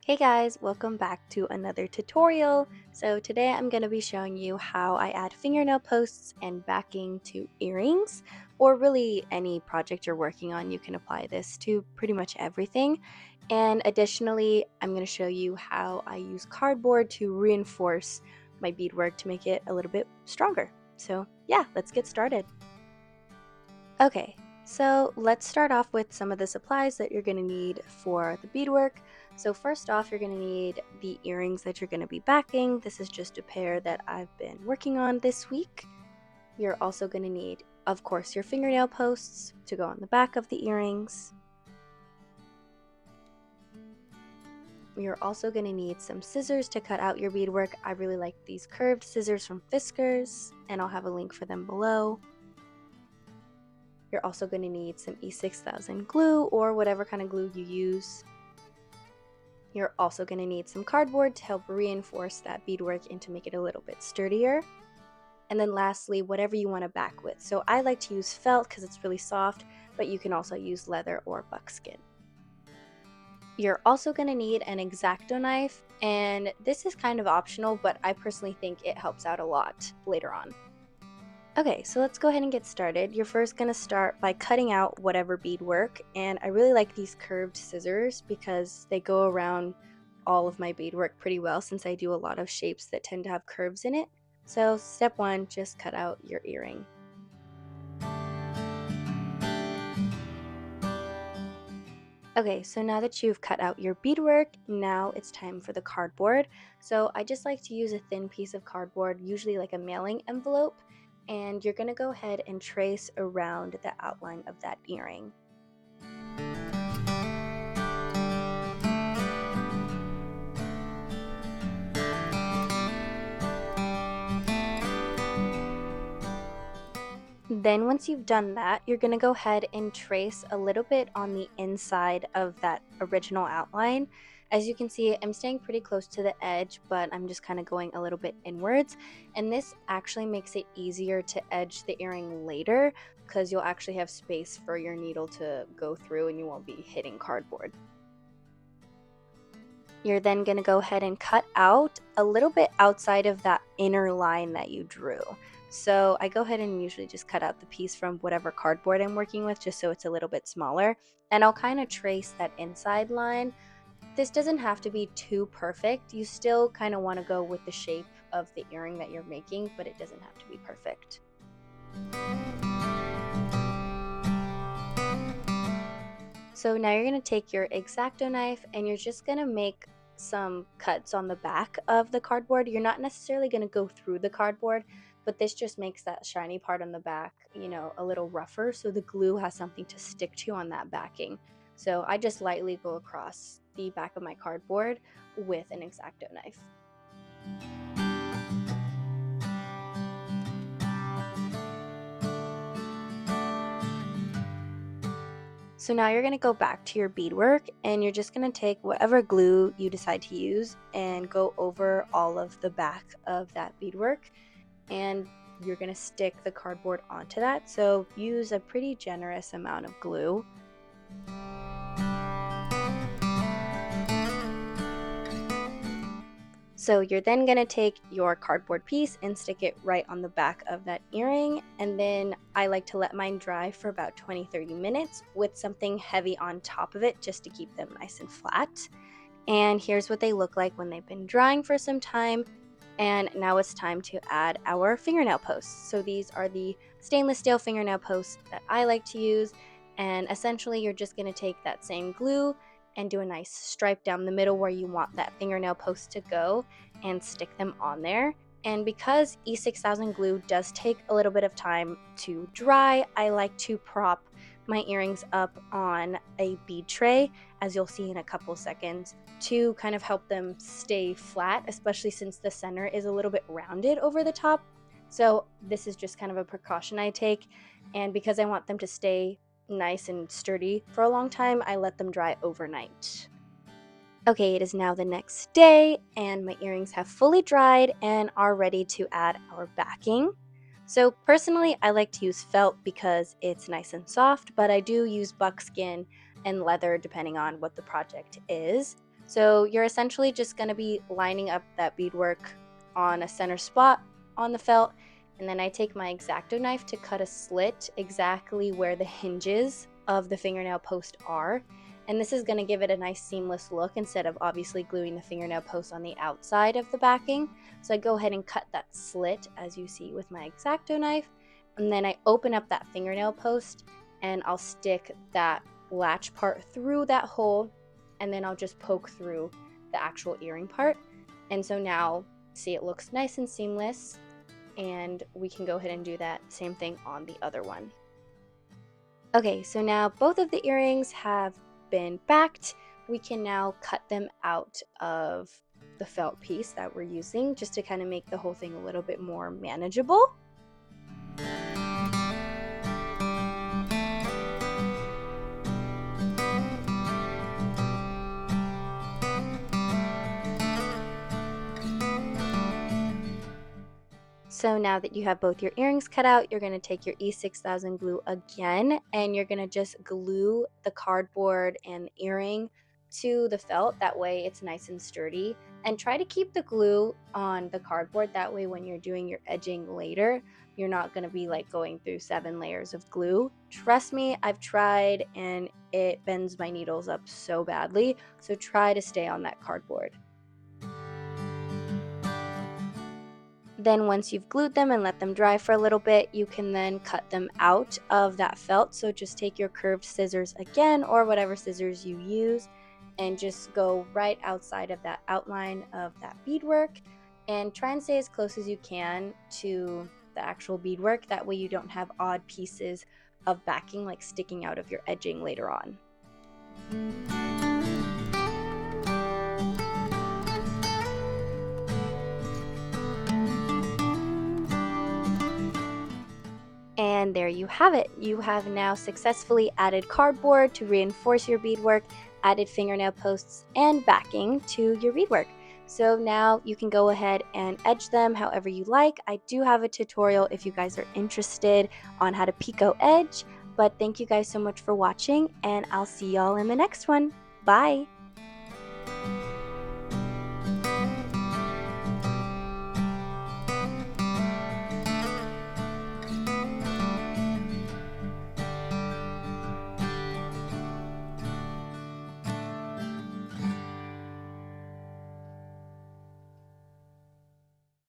Hey guys, welcome back to another tutorial. So today I'm going to be showing you how I add fingernail posts and backing to earrings, or really any project you're working on. You can apply this to pretty much everything. And additionally, I'm going to show you how I use cardboard to reinforce my beadwork to make it a little bit stronger. So yeah, let's get started. Okay, so let's start off with some of the supplies that you're going to need for the beadwork. So first off, you're going to need the earrings that you're going to be backing. This is just a pair that I've been working on this week. You're also going to need, of course, your fingernail posts to go on the back of the earrings. You're also going to need some scissors to cut out your beadwork. I really like these curved scissors from Fiskars, and I'll have a link for them below. You're also going to need some E6000 glue or whatever kind of glue you use. You're also going to need some cardboard to help reinforce that beadwork and to make it a little bit sturdier. And then lastly, whatever you want to back with. So I like to use felt because it's really soft, but you can also use leather or buckskin. You're also going to need an X-Acto knife, and this is kind of optional, but I personally think it helps out a lot later on. Okay, so let's go ahead and get started. You're first going to start by cutting out whatever beadwork, and I really like these curved scissors because they go around all of my beadwork pretty well since I do a lot of shapes that tend to have curves in it. So step one, just cut out your earring. Okay, so now that you've cut out your beadwork, now it's time for the cardboard. So I just like to use a thin piece of cardboard, usually like a mailing envelope, and you're gonna go ahead and trace around the outline of that earring. Then once you've done that, you're going to go ahead and trace a little bit on the inside of that original outline. As you can see, I'm staying pretty close to the edge, but I'm just kind of going a little bit inwards. And this actually makes it easier to edge the earring later because you'll actually have space for your needle to go through and you won't be hitting cardboard. You're then going to go ahead and cut out a little bit outside of that inner line that you drew. So I go ahead and usually just cut out the piece from whatever cardboard I'm working with just so it's a little bit smaller. And I'll kind of trace that inside line. This doesn't have to be too perfect. You still kind of want to go with the shape of the earring that you're making, but it doesn't have to be perfect. So now you're going to take your X-Acto knife and you're just going to make some cuts on the back of the cardboard. You're not necessarily going to go through the cardboard, but this just makes that shiny part on the back, a little rougher so the glue has something to stick to on that backing. So I just lightly go across the back of my cardboard with an X-Acto knife. So now you're going to go back to your beadwork and you're just going to take whatever glue you decide to use and go over all of the back of that beadwork, and you're going to stick the cardboard onto that. So use a pretty generous amount of glue. So you're then going to take your cardboard piece and stick it right on the back of that earring, and then I like to let mine dry for about 20-30 minutes with something heavy on top of it just to keep them nice and flat. And here's what they look like when they've been drying for some time. And now it's time to add our fingernail posts. So these are the stainless steel fingernail posts that I like to use, and essentially you're just going to take that same glue and do a nice stripe down the middle where you want that fingernail post to go and stick them on there. And because E6000 glue does take a little bit of time to dry, I like to prop my earrings up on a bead tray, as you'll see in a couple seconds, to kind of help them stay flat, especially since the center is a little bit rounded over the top. So this is just kind of a precaution I take, and because I want them to stay nice and sturdy for a long time, I let them dry overnight. Okay, it is now the next day and my earrings have fully dried and are ready to add our backing. So personally, I like to use felt because it's nice and soft, but I do use buckskin and leather depending on what the project is. So you're essentially just going to be lining up that beadwork on a center spot on the felt, and then I take my X-Acto knife to cut a slit exactly where the hinges of the fingernail post are. And this is going to give it a nice seamless look instead of obviously gluing the fingernail post on the outside of the backing. So I go ahead and cut that slit as you see with my X-Acto knife, and then I open up that fingernail post and I'll stick that latch part through that hole, and then I'll just poke through the actual earring part. And so now see, it looks nice and seamless, and we can go ahead and do that same thing on the other one. Okay, so now both of the earrings have been backed. We can now cut them out of the felt piece that we're using just to kind of make the whole thing a little bit more manageable. So now that you have both your earrings cut out, you're going to take your E6000 glue again, and you're going to just glue the cardboard and earring to the felt. That way it's nice and sturdy. And try to keep the glue on the cardboard. That way when you're doing your edging later, you're not going to be like going through 7 layers of glue. Trust me, I've tried and it bends my needles up so badly. So try to stay on that cardboard. Then once you've glued them and let them dry for a little bit, you can then cut them out of that felt. So just take your curved scissors again, or whatever scissors you use, and just go right outside of that outline of that beadwork, and try and stay as close as you can to the actual beadwork. That way you don't have odd pieces of backing like sticking out of your edging later on. And there you have it. You have now successfully added cardboard to reinforce your beadwork, added fingernail posts and backing to your beadwork. So now you can go ahead and edge them however you like. I do have a tutorial if you guys are interested on how to picot edge, but thank you guys so much for watching, and I'll see y'all in the next one. Bye!